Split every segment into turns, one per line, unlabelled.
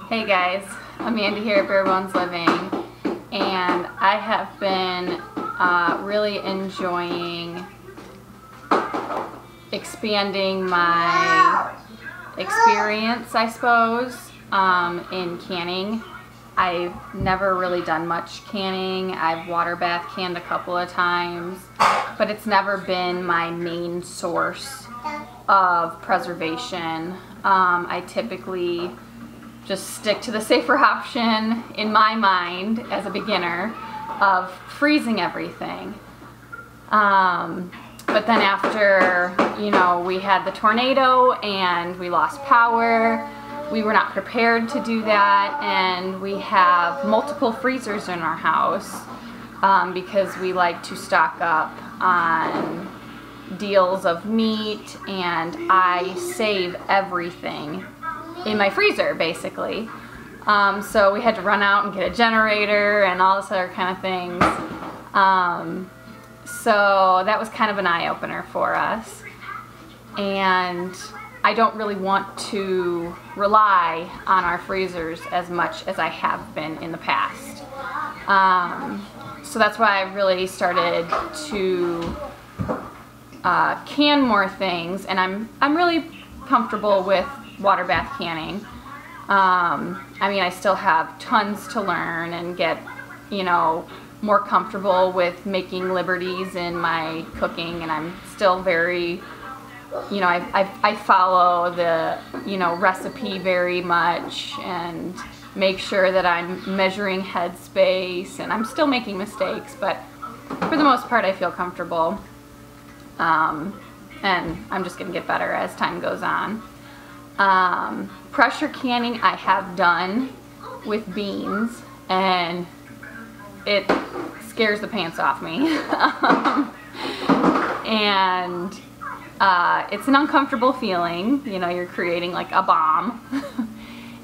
Hey guys, Amanda here at Bare Bones Living, and I have been really enjoying expanding my experience, I suppose, in canning. I've never really done much canning. I've water bath canned a couple of times, but it's never been my main source of preservation. I typically just stick to the safer option in my mind as a beginner of freezing everything. But then after, we had the tornado and we lost power, we were not prepared to do that, and we have multiple freezers in our house because we like to stock up on deals of meat, and I save everything in my freezer basically. So we had to run out and get a generator and all this other kind of things. So that was kind of an eye-opener for us, and I don't really want to rely on our freezers as much as I have been in the past. So that's why I really started to can more things, and I'm really comfortable with water bath canning. I mean, I still have tons to learn and get, more comfortable with making liberties in my cooking, and I'm still very, I follow the, recipe very much and make sure that I'm measuring head space, and I'm still making mistakes, but for the most part I feel comfortable. And I'm just going to get better as time goes on. Pressure canning I have done with beans, and it scares the pants off me. And it's an uncomfortable feeling. You're creating like a bomb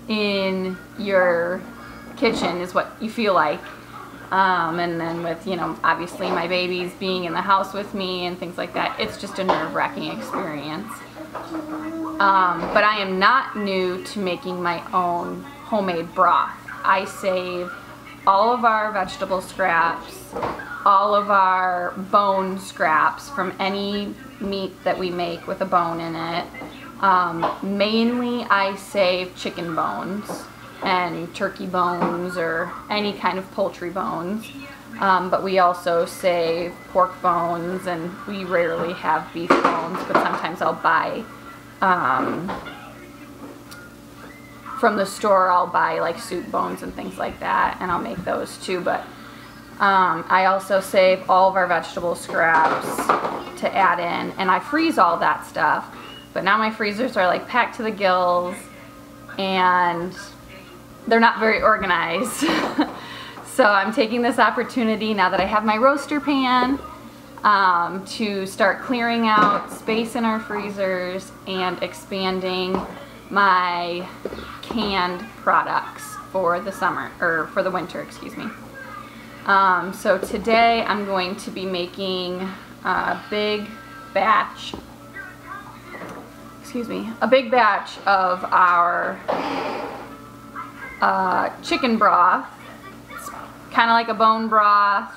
in your kitchen is what you feel like. And then with, obviously my babies being in the house with me and things like that, it's just a nerve-wracking experience. But I am not new to making my own homemade broth. I save all of our vegetable scraps, all of our bone scraps from any meat that we make with a bone in it. Mainly I save chicken bones and turkey bones or any kind of poultry bones. But we also save pork bones, and we rarely have beef bones, but sometimes I'll buy from the store. I'll buy like soup bones and things like that, and I'll make those too. But I also save all of our vegetable scraps to add in, and I freeze all that stuff. But now my freezers are like packed to the gills, and they're not very organized. So I'm taking this opportunity now that I have my roaster pan to start clearing out space in our freezers and expanding my canned products for the summer, or for the winter, excuse me. So today I'm going to be making a big batch of our chicken broth. It's kind of like a bone broth.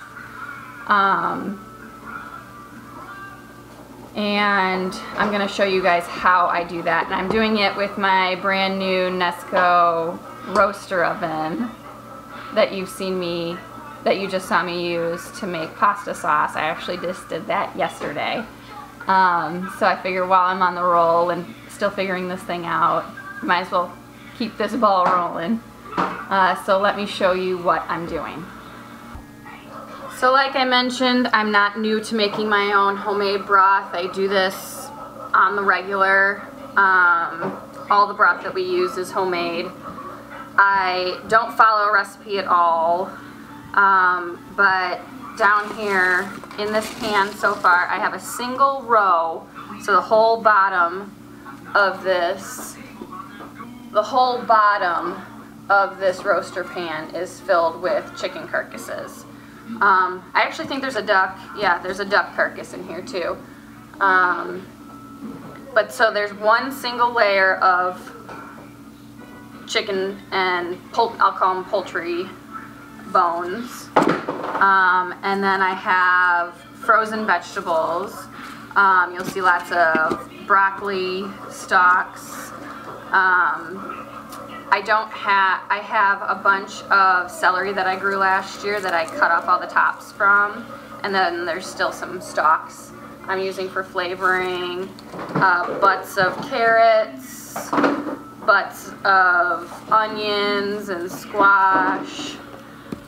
And I'm going to show you guys how I do that. And I'm doing it with my brand new Nesco roaster oven that you just saw me use to make pasta sauce. I actually just did that yesterday. So I figure while I'm on the roll and still figuring this thing out, might as well keep this ball rolling. So let me show you what I'm doing. So like I mentioned, I'm not new to making my own homemade broth. I do this on the regular. All the broth that we use is homemade. I don't follow a recipe at all, but down here in this pan so far I have a single row, so the whole bottom of this roaster pan is filled with chicken carcasses. I actually think there's a duck, yeah, there's a duck carcass in here too. But so there's one single layer of chicken and I'll call them poultry bones. And then I have frozen vegetables. You'll see lots of broccoli stalks. I have a bunch of celery that I grew last year that I cut off all the tops from, and then there's still some stalks I'm using for flavoring. Butts of carrots, butts of onions and squash,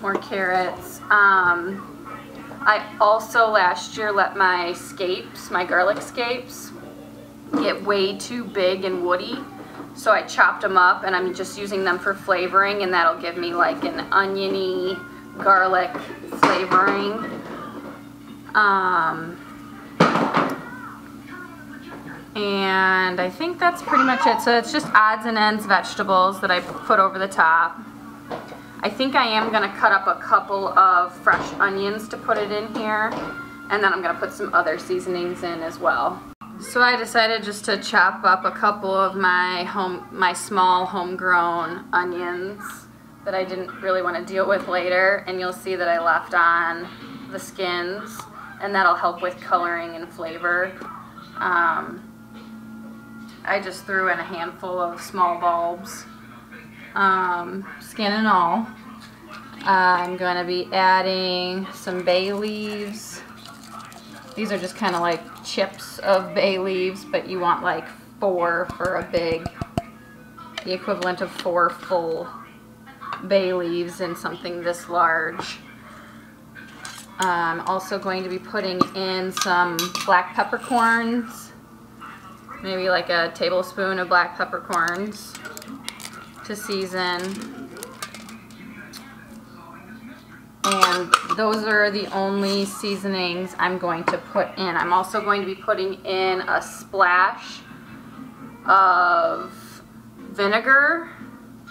more carrots. I also last year let my garlic scapes, get way too big and woody. So I chopped them up and I'm just using them for flavoring, and that'll give me like an oniony garlic flavoring. And I think that's pretty much it. So it's just odds and ends vegetables that I put over the top. I think I am going to cut up a couple of fresh onions to put it in here, and then I'm going to put some other seasonings in as well. So I decided just to chop up a couple of my small homegrown onions that I didn't really want to deal with later, and you'll see that I left on the skins, and that'll help with coloring and flavor. I just threw in a handful of small bulbs, skin and all. I'm going to be adding some bay leaves. These are just kind of like chips of bay leaves, but you want like 4 for the equivalent of 4 full bay leaves in something this large. I'm also going to be putting in some black peppercorns, maybe like a tablespoon of black peppercorns to season. And those are the only seasonings I'm going to put in. I'm also going to be putting in a splash of vinegar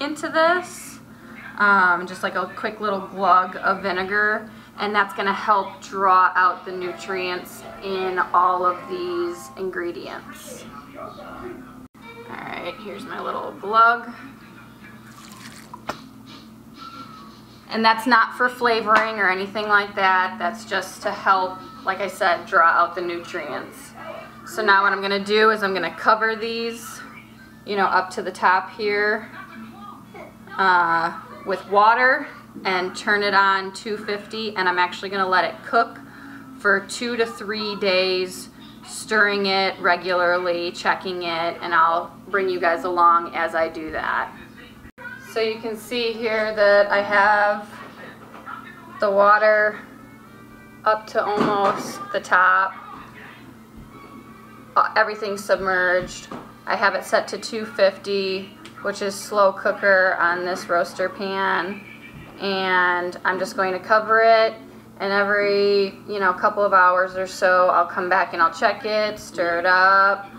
into this, just like a quick little glug of vinegar, and that's going to help draw out the nutrients in all of these ingredients. Alright, here's my little glug. And that's not for flavoring or anything like that. That's just to help, like I said, draw out the nutrients. So now what I'm going to do is I'm going to cover these, up to the top here with water and turn it on 250, and I'm actually going to let it cook for 2 to 3 days, stirring it regularly, checking it, and I'll bring you guys along as I do that. So you can see here that I have the water up to almost the top. Everything's submerged. I have it set to 250, which is slow cooker on this roaster pan. And I'm just going to cover it, and every couple of hours or so I'll come back and I'll check it, stir it up.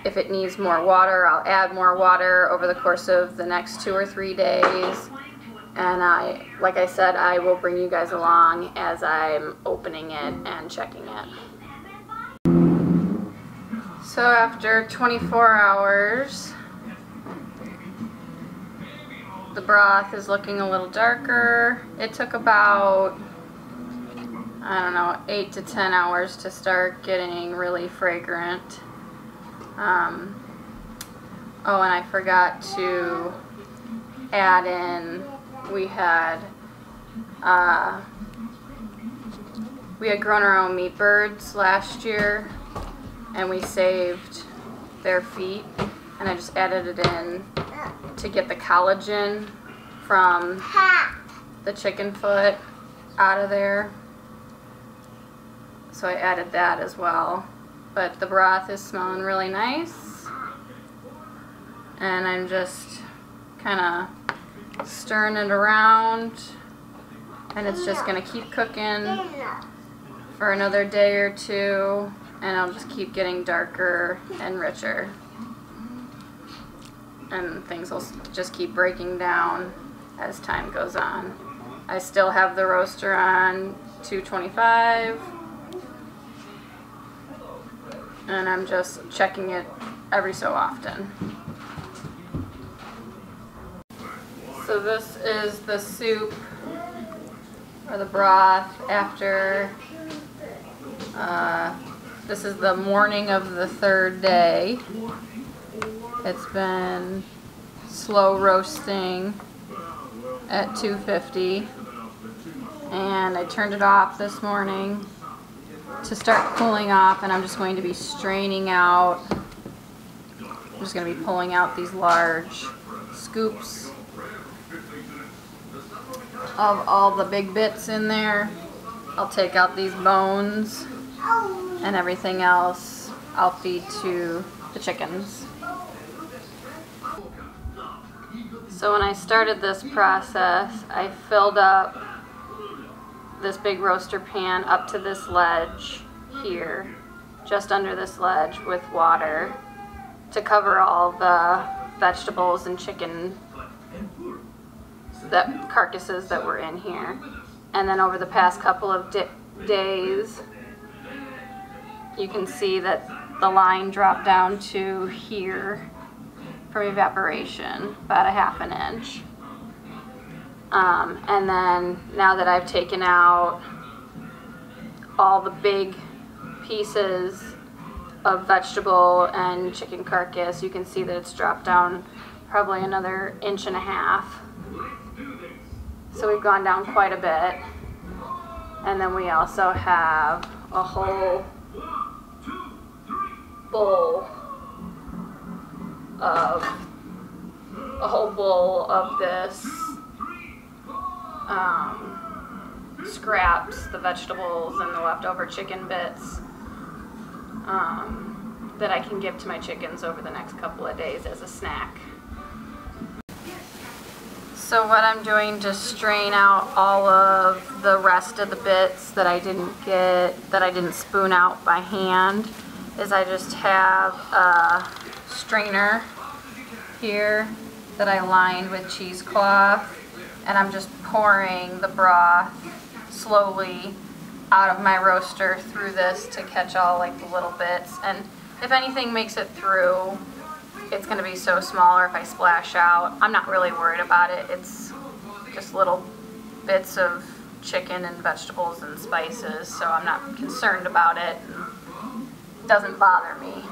If it needs more water, I'll add more water over the course of the next 2 or 3 days. And like I said, I will bring you guys along as I'm opening it and checking it. So after 24 hours, the broth is looking a little darker. It took about, 8 to 10 hours to start getting really fragrant. Oh, and I forgot to add in, we had grown our own meat birds last year, and we saved their feet, and I just added it in to get the collagen from the chicken foot out of there. So I added that as well. But the broth is smelling really nice, and I'm just kind of stirring it around, and it's just going to keep cooking for another day or 2, and I'll just keep getting darker and richer, and things will just keep breaking down as time goes on. I still have the roaster on 225, and I'm just checking it every so often. So this is the soup or the broth after, this is the morning of the third day. It's been slow roasting at 250, and I turned it off this morning to start cooling off, and I'm just going to be straining out. I'm just going to be pulling out these large scoops of all the big bits in there. I'll take out these bones, and everything else I'll feed to the chickens. So when I started this process, I filled up this big roaster pan up to this ledge here, just under this ledge, with water to cover all the vegetables and chicken carcasses that were in here. And then over the past couple of days, you can see that the line dropped down to here from evaporation, about 1/2 inch. And then now that I've taken out all the big pieces of vegetable and chicken carcass, you can see that it's dropped down probably another 1.5 inches. So we've gone down quite a bit. And then we also have a whole bowl of this scraps, the vegetables and the leftover chicken bits, that I can give to my chickens over the next couple of days as a snack. So what I'm doing to strain out all of the rest of the bits that I didn't spoon out by hand, is I just have a strainer here that I lined with cheesecloth, and I'm just pouring the broth slowly out of my roaster through this to catch all like the little bits. And if anything makes it through, it's going to be so small, or if I splash out, I'm not really worried about it. It's just little bits of chicken and vegetables and spices, so I'm not concerned about it. It doesn't bother me.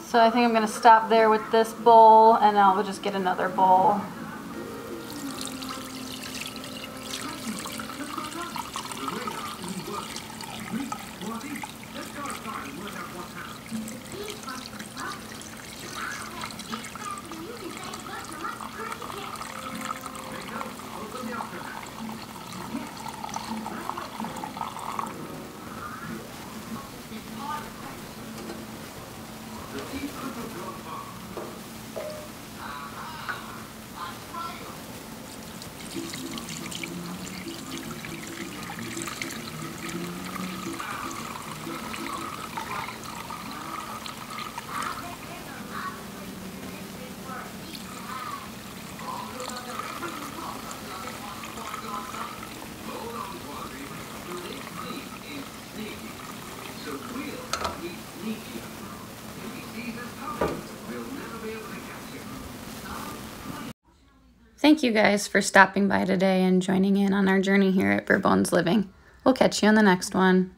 So I think I'm going to stop there with this bowl, and I'll just get another bowl. Thank you guys for stopping by today and joining in on our journey here at Bare Bones Living. We'll catch you on the next one.